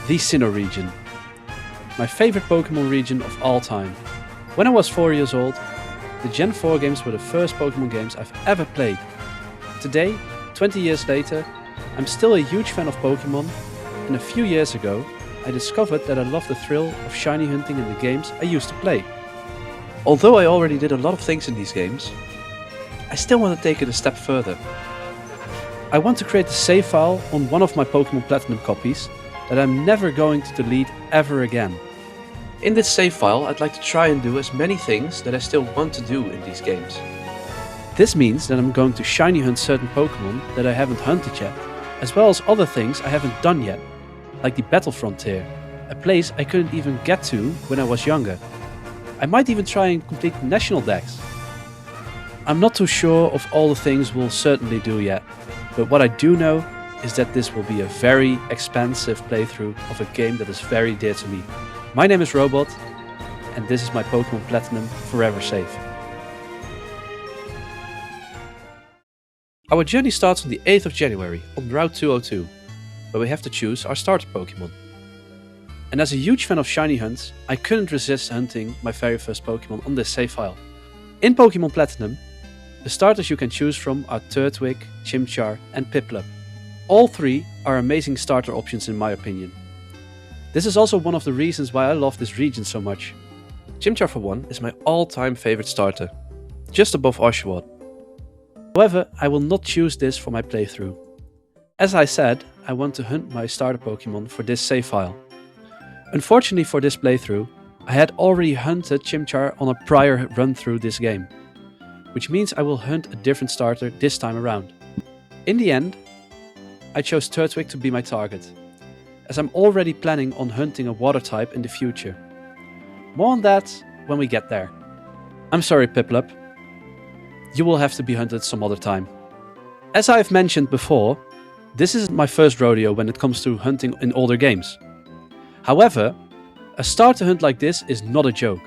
the Sinnoh region. My favorite Pokémon region of all time. When I was 4 years old, the Gen 4 games were the first Pokémon games I've ever played. Today, 20 years later, I'm still a huge fan of Pokémon, and a few years ago, I discovered that I love the thrill of shiny hunting in the games I used to play. Although I already did a lot of things in these games, I still want to take it a step further. I want to create a save file on one of my Pokémon Platinum copies that I'm never going to delete ever again. In this save file, I'd like to try and do as many things that I still want to do in these games. This means that I'm going to shiny hunt certain Pokémon that I haven't hunted yet, as well as other things I haven't done yet, like the Battle Frontier, a place I couldn't even get to when I was younger. I might even try and complete National Dex. I'm not too sure of all the things we'll certainly do yet, but what I do know is that this will be a very expansive playthrough of a game that is very dear to me. My name is RoBoD, and this is my Pokémon Platinum Forever Save. Our journey starts on the 8th of January on Route 202, where we have to choose our starter Pokémon. And as a huge fan of shiny hunts, I couldn't resist hunting my very first Pokémon on this save file. In Pokémon Platinum, the starters you can choose from are Turtwig, Chimchar and Piplup. All three are amazing starter options in my opinion. This is also one of the reasons why I love this region so much. Chimchar for one is my all-time favorite starter, just above Oshawott. However, I will not choose this for my playthrough. As I said, I want to hunt my starter Pokémon for this save file. Unfortunately for this playthrough, I had already hunted Chimchar on a prior run through this game, which means I will hunt a different starter this time around. In the end, I chose Turtwig to be my target, as I'm already planning on hunting a water type in the future. More on that when we get there. I'm sorry Piplup, you will have to be hunted some other time. As I've mentioned before, this isn't my first rodeo when it comes to hunting in older games. However, a starter hunt like this is not a joke.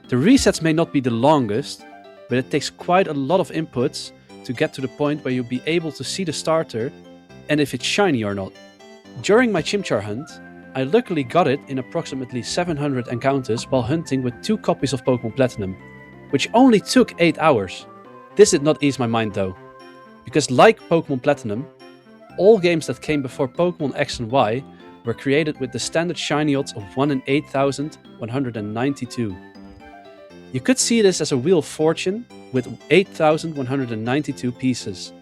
The resets may not be the longest, but it takes quite a lot of inputs to get to the point where you'll be able to see the starter and if it's shiny or not. During my Chimchar hunt, I luckily got it in approximately 700 encounters while hunting with 2 copies of Pokémon Platinum, which only took 8 hours. This did not ease my mind though, because like Pokémon Platinum, all games that came before Pokémon X and Y were created with the standard shiny odds of 1 in 8,192. You could see this as a Wheel of Fortune with 8,192 pieces,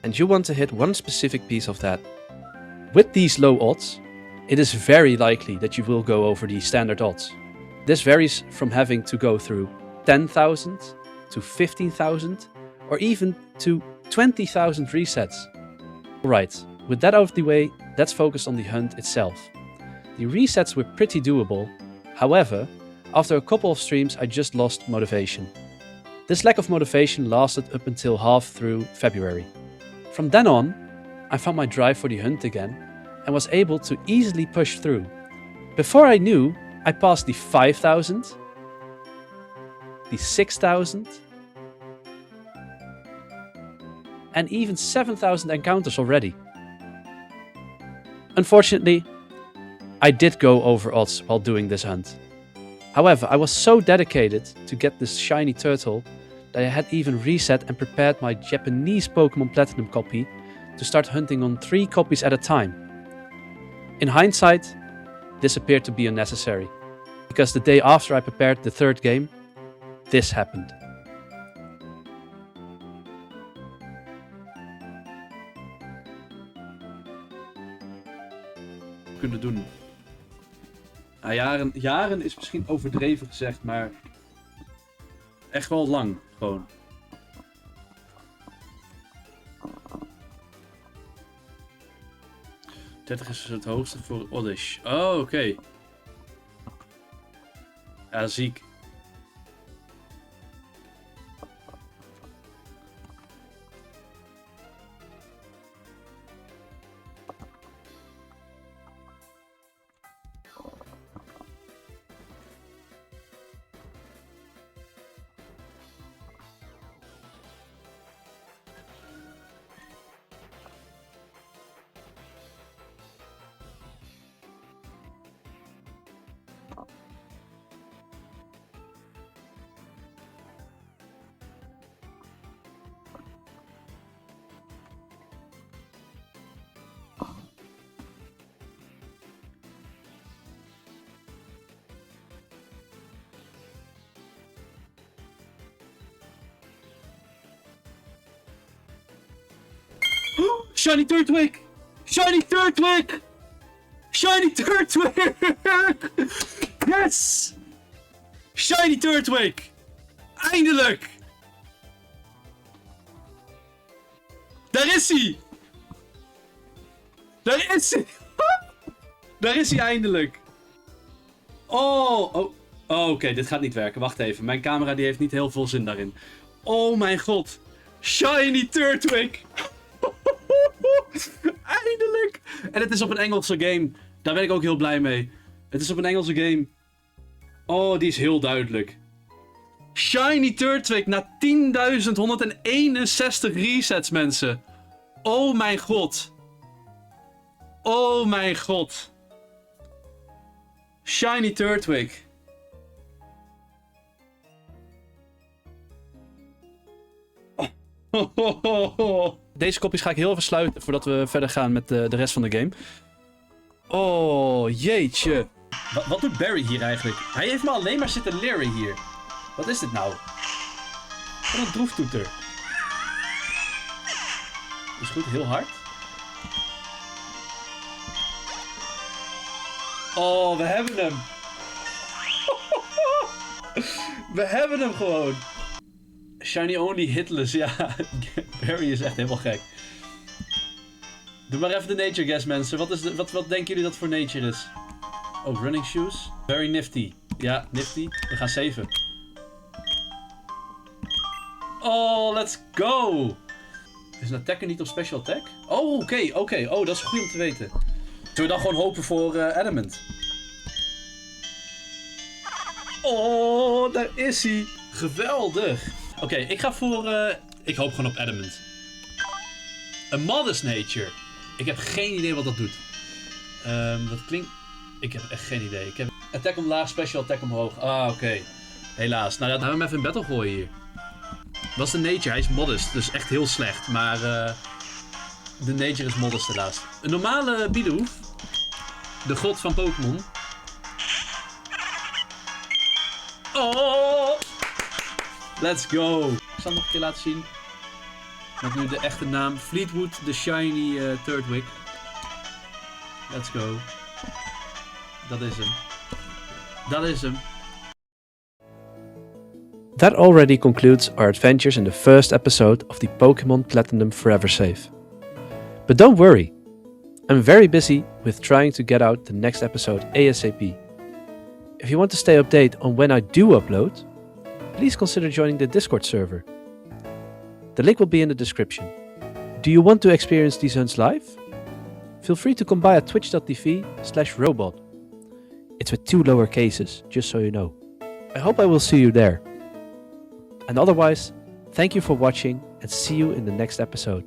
and you want to hit one specific piece of that. With these low odds, it is very likely that you will go over the standard odds. This varies from having to go through 10,000 to 15,000 or even to 20,000 resets. Alright, with that out of the way, let's focus on the hunt itself. The resets were pretty doable, however, after a couple of streams I just lost motivation. This lack of motivation lasted up until half through February. From then on, I found my drive for the hunt again and was able to easily push through. Before I knew, I passed the 5,000, the 6,000, and even 7,000 encounters already. Unfortunately, I did go over odds while doing this hunt. However, I was so dedicated to get this shiny turtle that I had even reset and prepared my Japanese Pokémon Platinum copy to start hunting on 3 copies at a time. In hindsight, this appeared to be unnecessary, because the day after I prepared the 3rd game, this happened. Kunnen doen. Nou, jaren is misschien overdreven gezegd, maar echt wel lang, gewoon. 30 is het hoogste voor Oddish. Oh, oké. Ja, ziek. Shiny Turtwig! Shiny Turtwig! Shiny Turtwig! Yes! Shiny Turtwig! Eindelijk! Daar is hij! Daar is hij! Daar is hij eindelijk! Oh, oké, dit gaat niet werken. Wacht even, mijn camera die heeft niet heel veel zin daarin. Oh mijn god! Shiny Turtwig! Eindelijk! En het is op een Engelse game. Daar ben ik ook heel blij mee. Het is op een Engelse game. Oh, die is heel duidelijk. Shiny Turtwig na 10.161 resets, mensen. Oh mijn god. Oh mijn god. Shiny Turtwig. Deze kopjes ga ik heel even sluiten voordat we verder gaan met de rest van de game. Oh, jeetje. Wat doet Barry hier eigenlijk? Hij heeft me alleen maar zitten leren hier. Wat is dit nou? Wat een droeftoeter. Is goed, heel hard. Oh, we hebben hem. We hebben hem gewoon. Shiny only hitless, ja. Barry is echt helemaal gek. Doe maar even de nature guess, mensen. Wat denken jullie dat voor nature is? Oh, running shoes. Very nifty. Ja, nifty. We gaan saven. Oh, let's go. Is een attacker niet op special attack? Oh, oké. Oh, dat is goed om te weten. Zullen we dan gewoon hopen voor Adamant? Oh, daar is hij. Geweldig. Oké, ik ga voor... ik hoop gewoon op Adamant. A modest nature. Ik heb geen idee wat dat doet. Dat klinkt... Ik heb echt geen idee. Ik heb attack omlaag, special attack omhoog. Ah, oké. Helaas. Nou, dan gaan we hem even in battle gooien hier. Dat is de nature. Hij is modest. Dus echt heel slecht. Maar de nature is modest helaas. Een normale Bidoof. De god van Pokémon. Oh! Let's go. Ik zal het nog een keer laten zien. Met nu de echte naam. Fleetwood, de shiny Turtwig. Let's go. Dat is hem. Dat is hem. That already concludes our adventures in the first episode of the Pokémon Platinum Forever Save. But don't worry. I'm very busy with trying to get out the next episode ASAP. If you want to stay updated on when I do upload, please consider joining the Discord server. The link will be in the description. Do you want to experience these hunts live? Feel free to come by at twitch.tv/RoBoD. It's with 2 lower cases, just so you know. I hope I will see you there. And otherwise, thank you for watching and see you in the next episode.